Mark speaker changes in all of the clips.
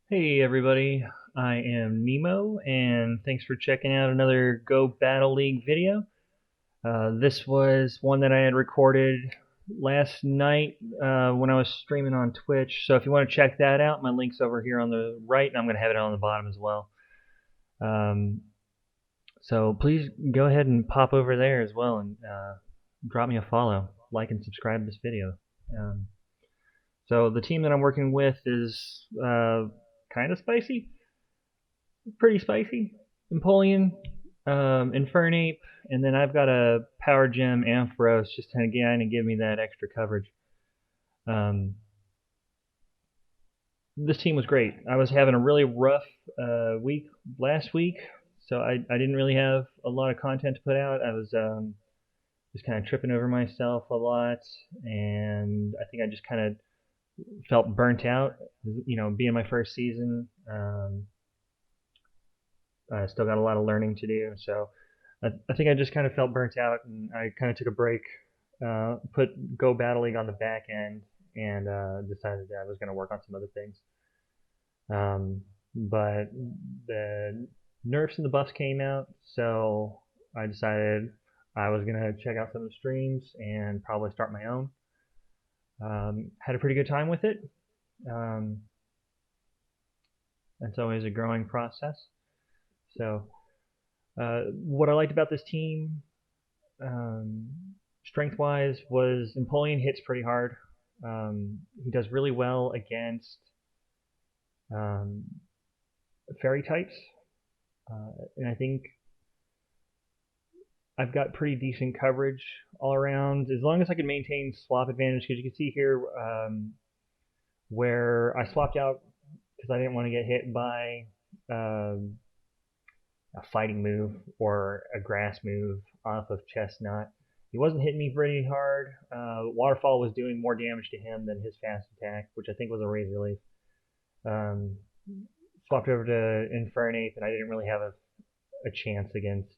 Speaker 1: Hey everybody, I am Nemo, and thanks for checking out another Go Battle League video. This was one that I had recorded last night when I was streaming on Twitch, so if you want to check that out, my link's over here on the right, and I'm going to have it on the bottom as well. Um, so please go ahead and pop over there as well and drop me a follow, like and subscribe to this video. Um, so the team that I'm working with is kind of spicy. Pretty spicy. Empoleon, Infernape, and then I've got a Power Gem Ampharos just to again to give me that extra coverage. Um, this team was great. I was having a really rough week last week, so I didn't really have a lot of content to put out. I was just kind of tripping over myself a lot, and I think I just kind of felt burnt out. Being my first season, I still got a lot of learning to do. So I think I just kind of felt burnt out, and I kind of took a break, put Go Battle League on the back end, and decided that I was going to work on some other things. But the nerfs and the buffs came out, so I decided I was going to check out some of the streams and probably start my own. Had a pretty good time with it. Um, it's always a growing process. So what I liked about this team, um, strength wise, was Empoleon hits pretty hard. He does really well against um, fairy types, and I think I've got pretty decent coverage all around as long as I can maintain swap advantage. Because you can see here where I swapped out because I didn't want to get hit by um, a fighting move or a grass move off of Chestnut. He wasn't hitting me pretty hard. Waterfall was doing more damage to him than his fast attack, which I think was a razor leaf. Um, Swapped over to Infernape, and I didn't really have a chance against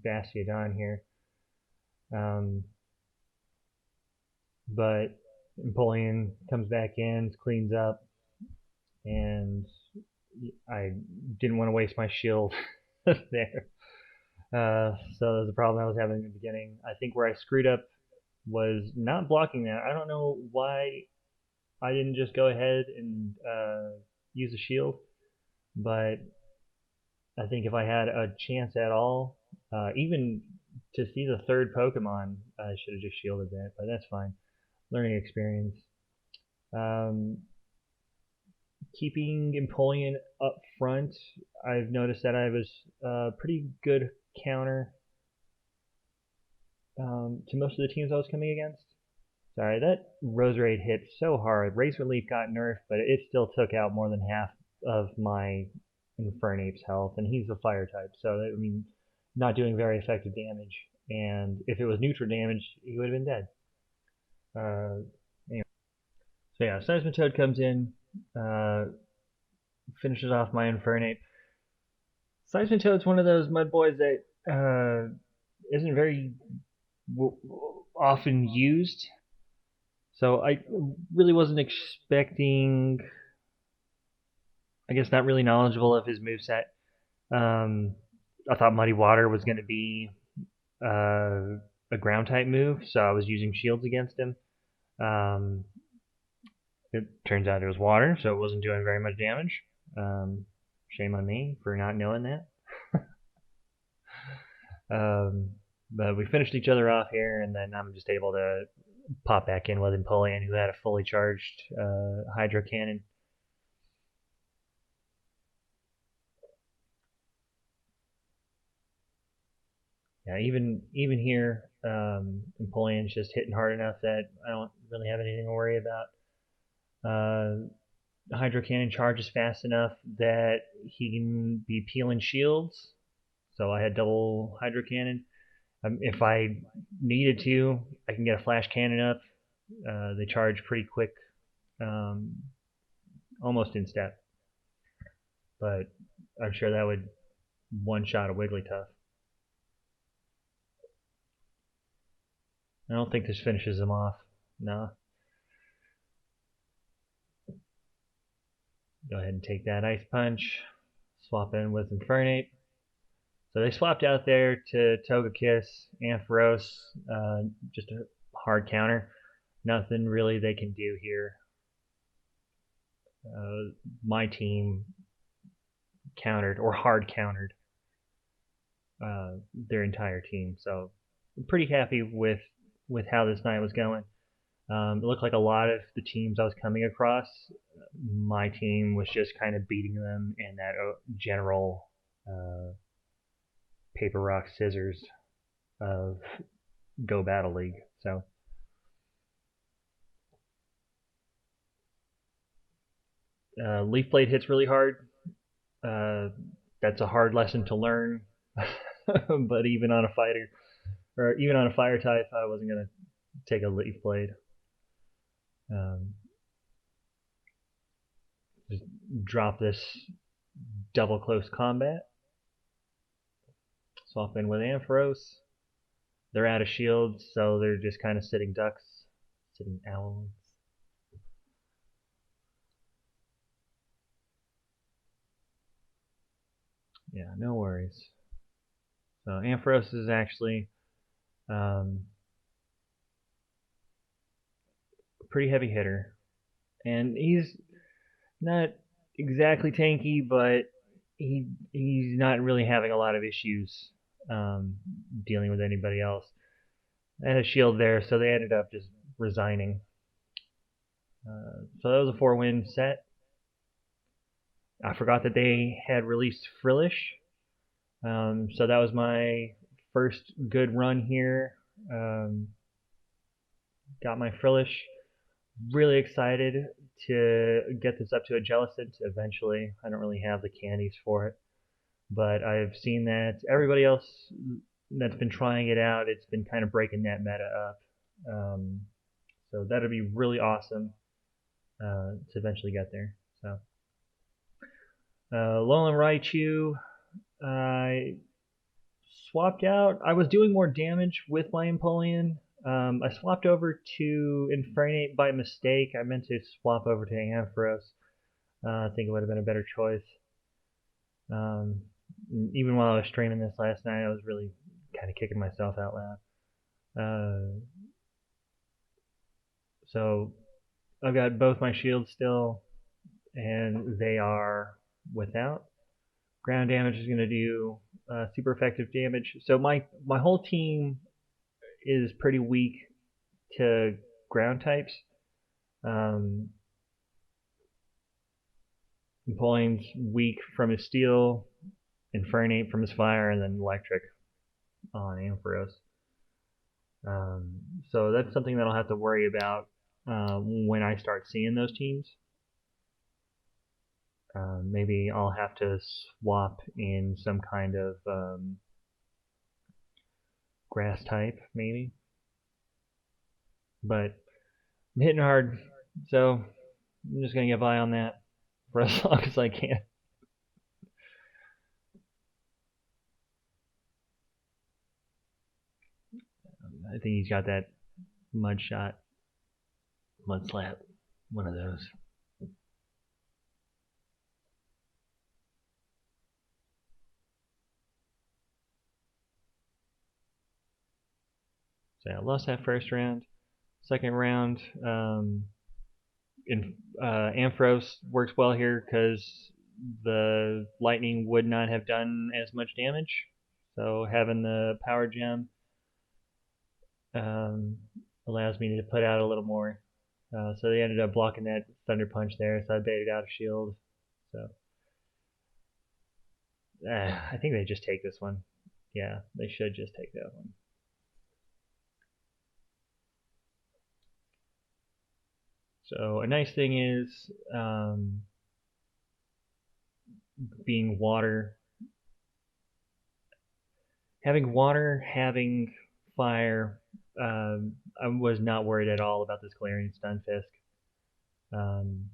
Speaker 1: Bastiodon here. Um, but Empoleon comes back in, cleans up, and I didn't want to waste my shield there. So that was a problem I was having in the beginning. I think where I screwed up was not blocking that. I don't know why I didn't just go ahead and use a shield, but I think if I had a chance at all, even to see the third Pokemon, I should have just shielded that, but that's fine. Learning experience. Um, Keeping Empoleon up front, I've noticed that I was a pretty good counter to most of the teams I was coming against. Sorry, that Roserade hit so hard. Razor Leaf got nerfed, but it still took out more than half of my Infernape's health, and he's a fire type, so I mean, not doing very effective damage. And if it was neutral damage, he would have been dead. Anyway. So yeah, Seismitoad comes in, uh, finishes off my Infernape. Seismitoad's one of those mud boys that isn't very often used. So I really wasn't expecting, I guess, not really knowledgeable of his moveset. I thought Muddy Water was going to be a ground type move, so I was using shields against him. It turns out it was water, so it wasn't doing very much damage. Shame on me for not knowing that. But we finished each other off here, and then I'm just able to pop back in with Empoleon, who had a fully charged Hydro Cannon. Yeah, even here, Empoleon's just hitting hard enough that I don't really have anything to worry about. Hydro Cannon charges fast enough that he can be peeling shields, so I had double Hydro Cannon. If I needed to, I can get a Flash Cannon up. They charge pretty quick, um, almost in step, but I'm sure that would one shot a Wigglytuff. I don't think this finishes him off. No. Go ahead and take that Ice Punch. Swap in with Infernape. So they swapped out there to Togekiss, Ampharos, just a hard counter. Nothing really they can do here. My team countered or hard countered their entire team, so I'm pretty happy with how this night was going. It looked like a lot of the teams I was coming across, my team was just kind of beating them in that general paper rock scissors of Go Battle League. So Leaf Blade hits really hard. Uh, that's a hard lesson to learn. But even on a fighter or even on a fire type, I wasn't gonna take a Leaf Blade. Um, just drop this double close combat. Swap in with Ampharos. They're out of shields, so they're just kind of sitting ducks, sitting owls. Yeah, no worries. So Ampharos is actually a pretty heavy hitter, and he's not exactly tanky, but he's not really having a lot of issues dealing with anybody else. I had a shield there, so they ended up just resigning. So that was a 4-win set. I forgot that they had released Frillish, so that was my first good run here. Got my Frillish. Really excited to get this up to a Jellicent eventually. I don't really have the candies for it, but I've seen that everybody else that's been trying it out, it's been kind of breaking that meta up. So that'd be really awesome to eventually get there. So Alolan Raichu, I swapped out. I was doing more damage with my Empoleon. I swapped over to Infernape by mistake. I meant to swap over to Ampharos. I think it would have been a better choice. Um, Even while I was streaming this last night, I was really kind of kicking myself out loud. So I've got both my shields still, and they are without. Ground damage is going to do super effective damage. So my whole team is pretty weak to ground types. Empoleon's weak from his steel, Infernape from his fire, and then electric on Ampharos. So that's something that I'll have to worry about when I start seeing those teams. Maybe I'll have to swap in some kind of grass type, maybe. But I'm hitting hard, so I'm just gonna get by on that for as long as I can. I think he's got that mud shot, mud slap, one of those. So I lost that first round. Second round, Ampharos works well here because the lightning would not have done as much damage. So having the power gem allows me to put out a little more. So they ended up blocking that thunder punch there, so I baited out a shield. So I think they just take this one. Yeah, they should just take that one. So a nice thing is being water, having fire. I was not worried at all about this Galarian Stunfisk. I'm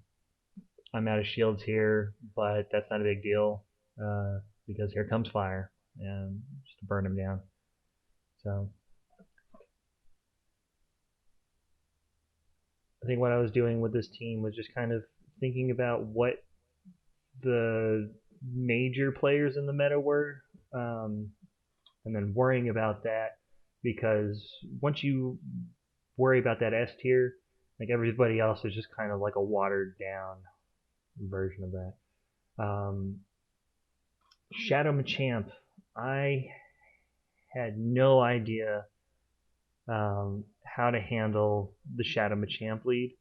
Speaker 1: out of shields here, but that's not a big deal because here comes fire and just to burn him down. So I think what I was doing with this team was just kind of thinking about what the major players in the meta were, um, and then worrying about that because once you worry about that S tier, like everybody else is just kind of like a watered down version of that. Shadow Machamp, I had no idea how to handle the Shadow Machamp lead.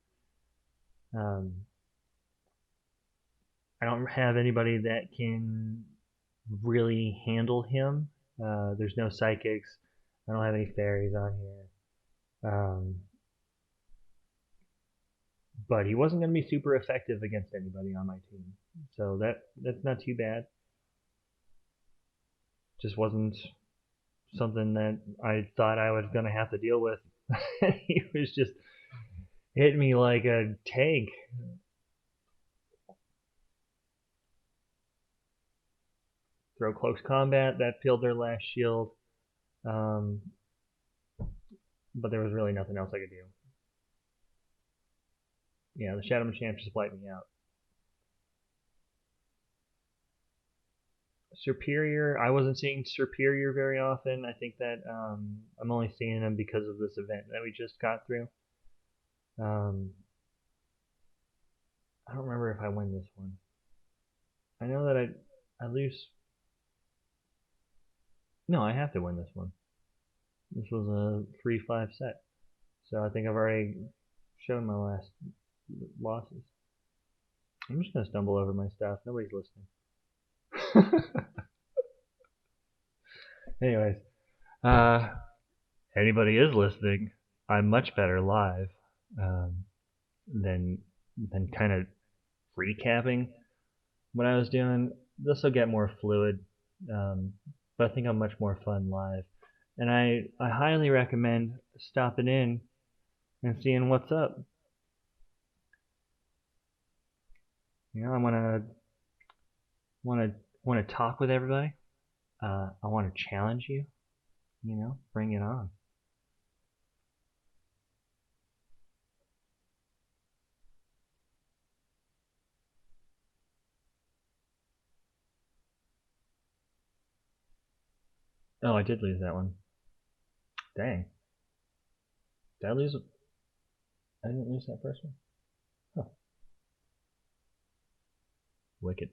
Speaker 1: Um, I don't have anybody that can really handle him. There's no psychics. I don't have any fairies on here. But he wasn't going to be super effective against anybody on my team. So that's not too bad. Just wasn't something that I thought I was going to have to deal with. He was just hitting me like a tank. Throw close combat, that peeled their last shield. Um, but there was really nothing else I could do. Yeah, the Shadow Machamp just wiped me out. Superior, I wasn't seeing Superior very often. I think that I'm only seeing him because of this event that we just got through. I don't remember if I win this one. I know that I lose. No, I have to win this one. This was a 3-5 set. So I think I've already shown my last losses. I'm just going to stumble over my stuff. Nobody's listening. Anyways, anybody is listening. I'm much better live than kind of recapping what I was doing. This will get more fluid, but I think I'm much more fun live. And I highly recommend stopping in and seeing what's up. You know, I want to talk with everybody. I want to challenge you. You know, bring it on. Oh, I did lose that one. Dang. Did I lose? I didn't lose that first one. Huh. Wicked.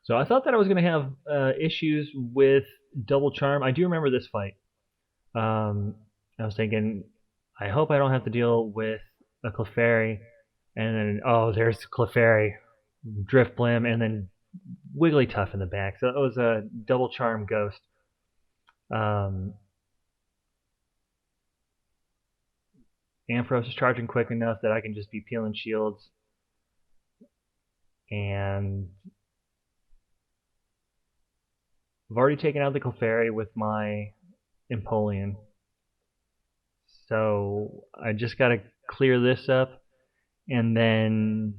Speaker 1: So I thought that I was going to have issues with double charm. I do remember this fight. I was thinking, I hope I don't have to deal with a Clefairy, and then there's Clefairy, Driftblim, and then Wigglytuff in the back. So it was a double charm ghost. Ampharos is charging quick enough that I can just be peeling shields, and I've already taken out the Clefairy with my Empoleon. So I just got to clear this up, and then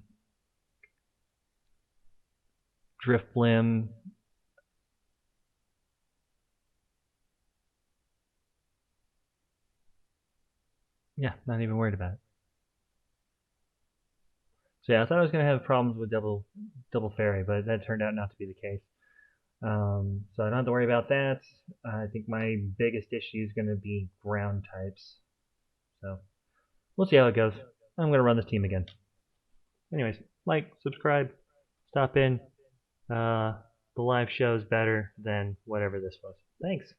Speaker 1: Driftblim. Yeah, not even worried about it. So yeah, I thought I was going to have problems with double fairy, but that turned out not to be the case. So I don't have to worry about that. I think my biggest issue is going to be ground types. So we'll see how it goes. I'm going to run this team again. Anyways, like, subscribe, stop in. The live show is better than whatever this was. Thanks.